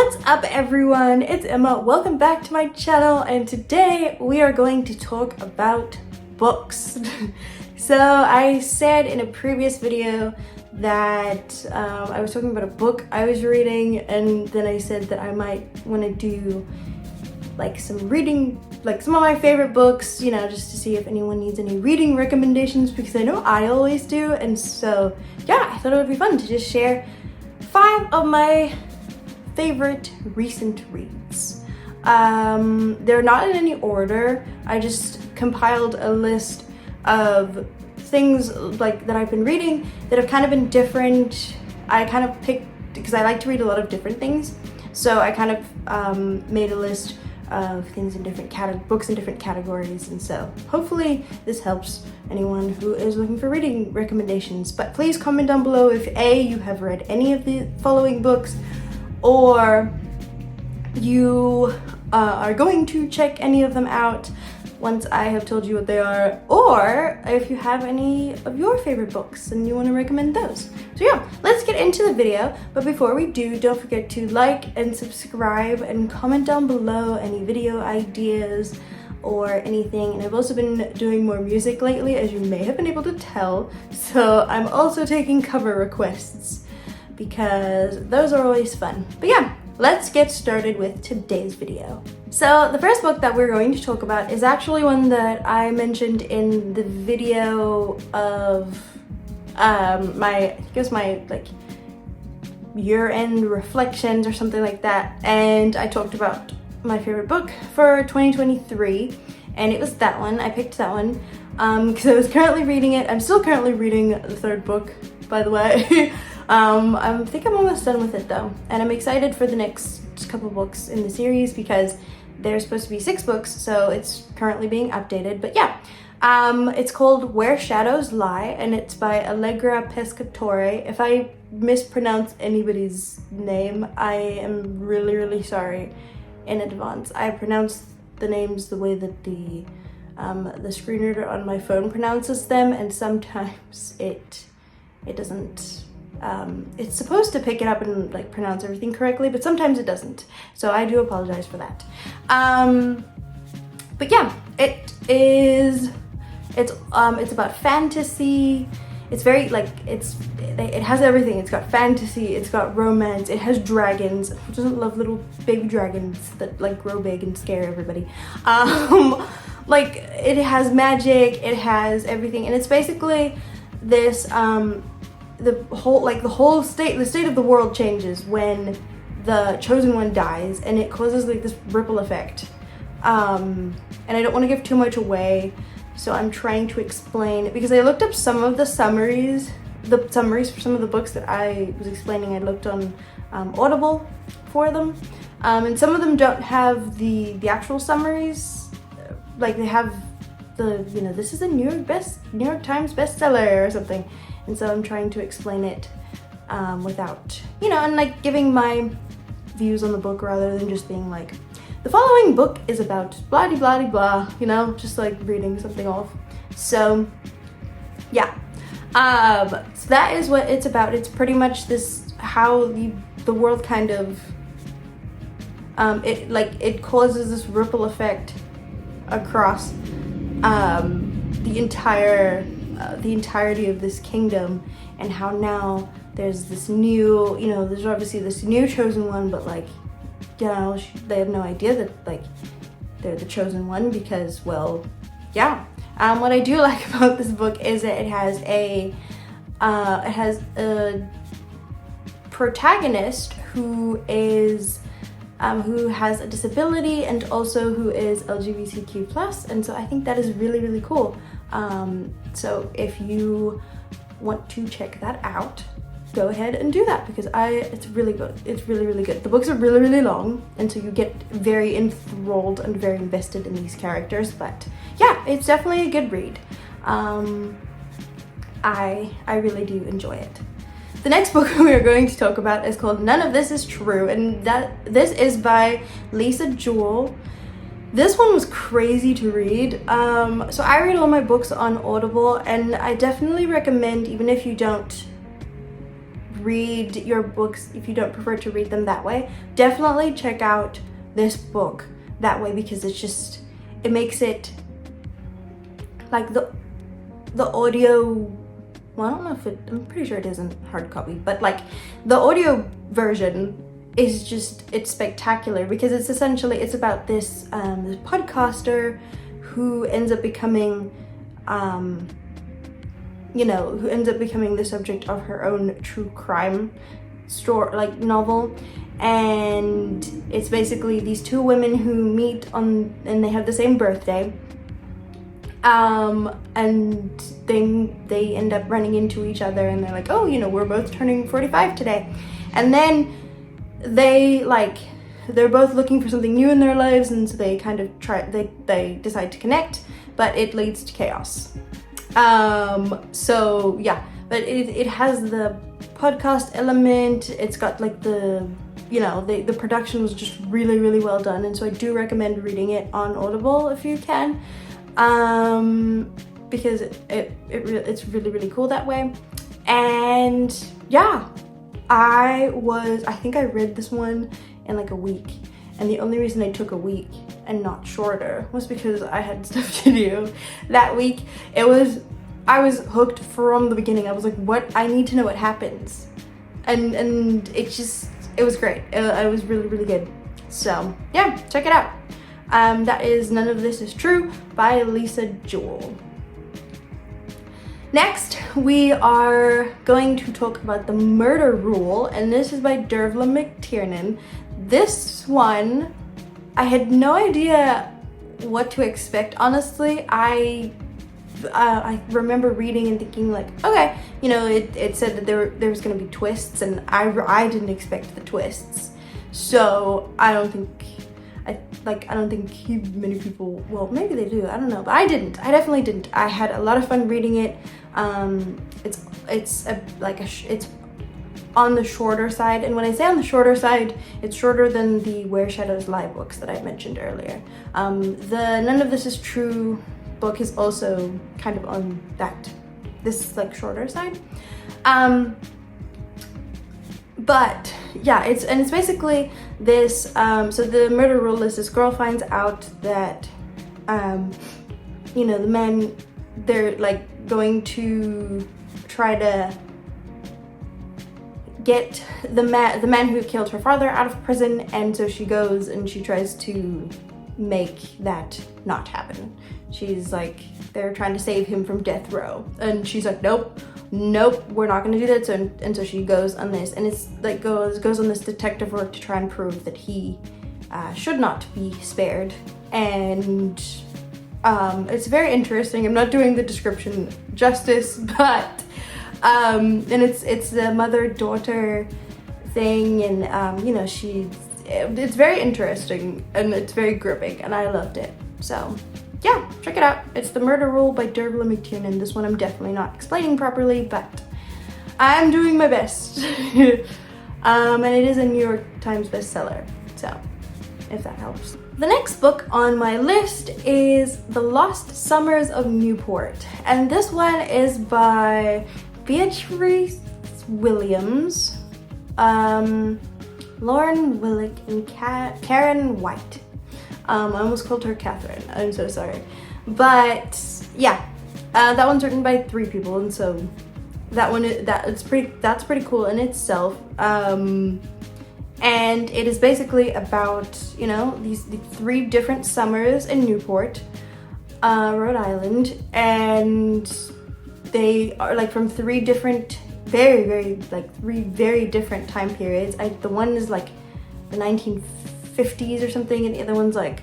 What's up everyone? It's Emma. Welcome back to my channel, and today we are going to talk about books. So I said in a previous video that I was talking about a book I was reading, and then I said that I might want to do like some reading, like some of my favorite books, you know, just to see if anyone needs any reading recommendations, because I know I always do. And so yeah, I thought it would be fun to just share 5 of my favorite recent reads. They're not in any order. I just compiled a list of things like that I've been reading that have kind of been different. I kind of picked, because I like to read a lot of different things, so I kind of made a list of things in different books in different categories, and so hopefully this helps anyone who is looking for reading recommendations. But please comment down below if A, you have read any of the following books, or you are going to check any of them out once I have told you what they are, or if you have any of your favorite books and you want to recommend those. So yeah, let's get into the video. But before we do, don't forget to like and subscribe and comment down below any video ideas or anything. And I've also been doing more music lately, as you may have been able to tell, so I'm also taking cover requests because those are always fun. But yeah, let's get started with today's video. So the first book that we're going to talk about is actually one that I mentioned in the video of I think it was my like year-end reflections or something like that, and I talked about my favorite book for 2023, and it was that one. I picked that one because I was currently reading it. I'm still currently reading the 3rd book, by the way. I think I'm almost done with it though, and I'm excited for the next couple books in the series because there's supposed to be 6 books, so it's currently being updated. But yeah, it's called Where Shadows Lie, and it's by Allegra Pescatore. If I mispronounce anybody's name, I am really sorry in advance. I pronounce the names the way that the screen on my phone pronounces them, and sometimes it doesn't. It's supposed to pick it up and like pronounce everything correctly, but sometimes it doesn't. So I do apologize for that. But yeah, it's about fantasy. It's very like it has everything. It's got fantasy, it's got romance, it has dragons. Who doesn't love little baby dragons that like grow big and scare everybody? Like it has magic, it has everything, and it's basically this the state of the world changes when the chosen one dies, and it causes like this ripple effect. And I don't want to give too much away, so I'm trying to explain, because I looked up some of the summaries for some of the books that I was explaining. I looked on Audible for them, and some of them don't have the actual summaries. Like they have the, you know, this is a New York Times bestseller or something. And so I'm trying to explain it without, you know, and like giving my views on the book rather than just being like, the following book is about blah de blah de blah, you know, just like reading something off. So yeah, so that is what it's about. It's pretty much this, how the world kind of, it causes this ripple effect across the entirety of this kingdom, and how now there's this new, you know, there's obviously this new chosen one, but like, you know, they have no idea that like they're the chosen one, because, well, yeah. What I do like about this book is that it has a protagonist who is who has a disability and also who is LGBTQ+, and so I think that is really cool. So if you want to check that out, go ahead and do that, because it's really good. It's really good. The books are really long, and so you get very enthralled and very invested in these characters. But yeah, it's definitely a good read. I really do enjoy it. The next book we are going to talk about is called None of This Is True, and this is by Lisa Jewell. This one was crazy to read. So I read all my books on Audible, and I definitely recommend, even if you don't read your books, if you don't prefer to read them that way, definitely check out this book that way, because it makes it like the audio, well, I don't know if I'm pretty sure it isn't hard copy, but like the audio version is it's spectacular, because it's about this this podcaster who ends up becoming the subject of her own true crime novel. And it's basically these two women who meet and they have the same birthday, and they end up running into each other, and they're like, oh, we're both turning 45 today. And then they're both looking for something new in their lives, and so they kind of they decide to connect, but it leads to chaos. So yeah, but it has the podcast element. It's got like the production was just really, really well done, and so I do recommend reading it on Audible if you can, because it's really, really cool that way. And yeah, I think I read this one in like a week, and the only reason I took a week and not shorter was because I had stuff to do that week. I was hooked from the beginning. I was like, what? I need to know what happens, and it was great. It was really, really good. So yeah, check it out. That is None of This Is True by Lisa Jewell. Next, we are going to talk about The Murder Rule, and this is by Dervla McTiernan. This one, I had no idea what to expect. Honestly, I remember reading and thinking like, okay, it said that there was going to be twists, and I didn't expect the twists. So I don't think many people, well, maybe they do, I don't know, but I definitely didn't. I had a lot of fun reading it. It's on the shorter side, and when I say on the shorter side, it's shorter than the Where Shadows Lie books that I mentioned earlier. The None of This Is True book is also kind of on this like shorter side. But yeah, it's basically this, so the murder rule is this girl finds out that the men, they're like going to try to get the man who killed her father out of prison, and so she goes and she tries to make that not happen. She's like, they're trying to save him from death row, and she's like, nope, we're not gonna do that. So she goes on this, and it's like goes on this detective work to try and prove that he should not be spared. And it's very interesting. I'm not doing the description justice, but and it's the mother-daughter thing, and it's very interesting, and it's very gripping, and I loved it. So yeah, check it out. It's The Murder Rule by Dervla McTiernan. This one I'm definitely not explaining properly, but I'm doing my best. And it is a New York Times bestseller, so if that helps. The next book on my list is The Lost Summers of Newport, and this one is by Beatrice Williams, Lauren Willick, and Karen White. I almost called her Catherine. I'm so sorry. But yeah, that one's written by 3 people, and so that's pretty cool in itself. And it is basically about these 3 different summers in Newport, Rhode Island, and they are like from 3 different, very 3 very different time periods. The one is like the 1950s or something, and the other one's like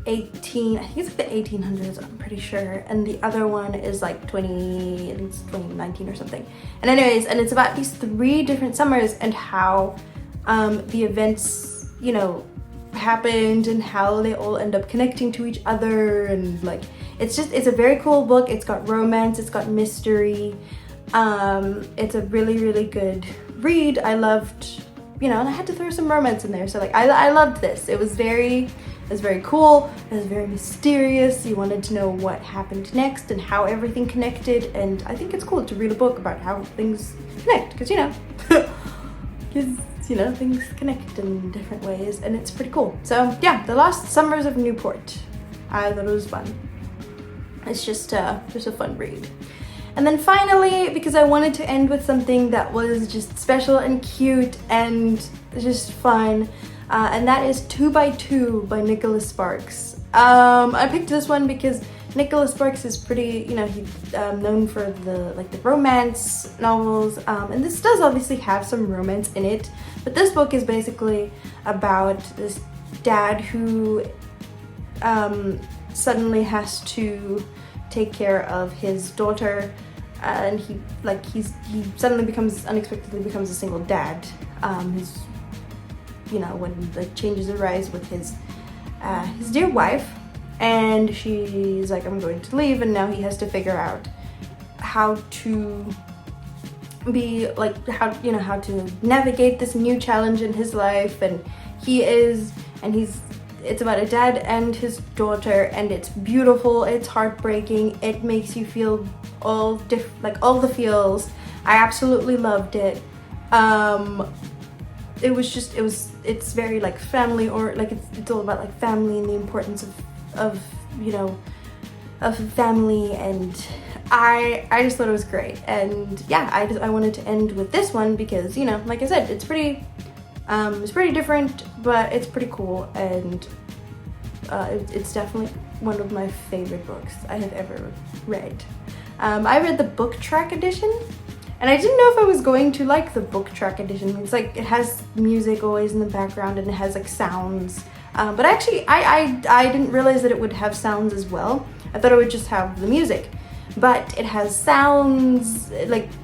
I think it's like the 1800s, I'm pretty sure, and the other one is like 2019 or something. And anyways, and it's about these 3 different summers and how the events happened and how they all end up connecting to each other, and like it's a very cool book. It's got romance, it's got mystery. It's a really, really good read. I loved, and I had to throw some romance in there, so like I loved this. It was It's very cool, it's very mysterious. You wanted to know what happened next and how everything connected, and I think it's cool to read a book about how things connect, because things connect in different ways, and it's pretty cool. So yeah, The Lost Summers of Newport. I thought it was fun. It's just a fun read. And then finally, because I wanted to end with something that was just special and cute and just fun, and that is 2 by 2 by Nicholas Sparks. I picked this one because Nicholas Sparks is pretty, he's known for the romance novels, and this does obviously have some romance in it, but this book is basically about this dad who suddenly has to take care of his daughter, and he suddenly unexpectedly becomes a single dad. When the changes arise with his dear wife, and she's like, I'm going to leave, and now he has to figure out how to how to navigate this new challenge in his life, and it's about a dad and his daughter, and it's beautiful, it's heartbreaking, it makes you feel all the feels. I absolutely loved it. It's very family, or it's all about family and the importance of family, and I just thought it was great. And yeah, I wanted to end with this one because like I said, it's pretty different, but it's pretty cool, and it's definitely one of my favorite books I have ever read. I read the book track edition, and I didn't know if I was going to like the book track edition. It's it has music always in the background, and it has sounds, but actually I didn't realize that it would have sounds as well. I thought it would just have the music, but it has sounds,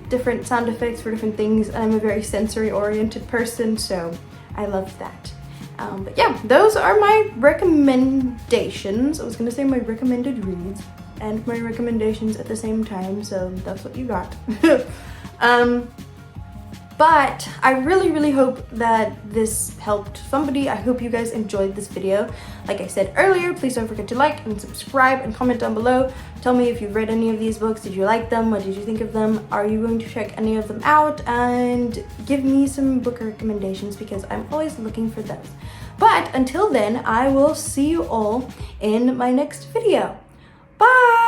different sound effects for different things, and I'm a very sensory oriented person, so I loved that. But yeah, those are my recommendations. I was gonna say my recommended reads and my recommendations at the same time, so that's what you got. But I really hope that this helped somebody. I hope you guys enjoyed this video. Like I said earlier, please don't forget to like and subscribe and comment down below. Tell me if you've read any of these books. Did you like them? What did you think of them? Are you going to check any of them out? And give me some book recommendations, because I'm always looking for those. But until then, I will see you all in my next video. Bye!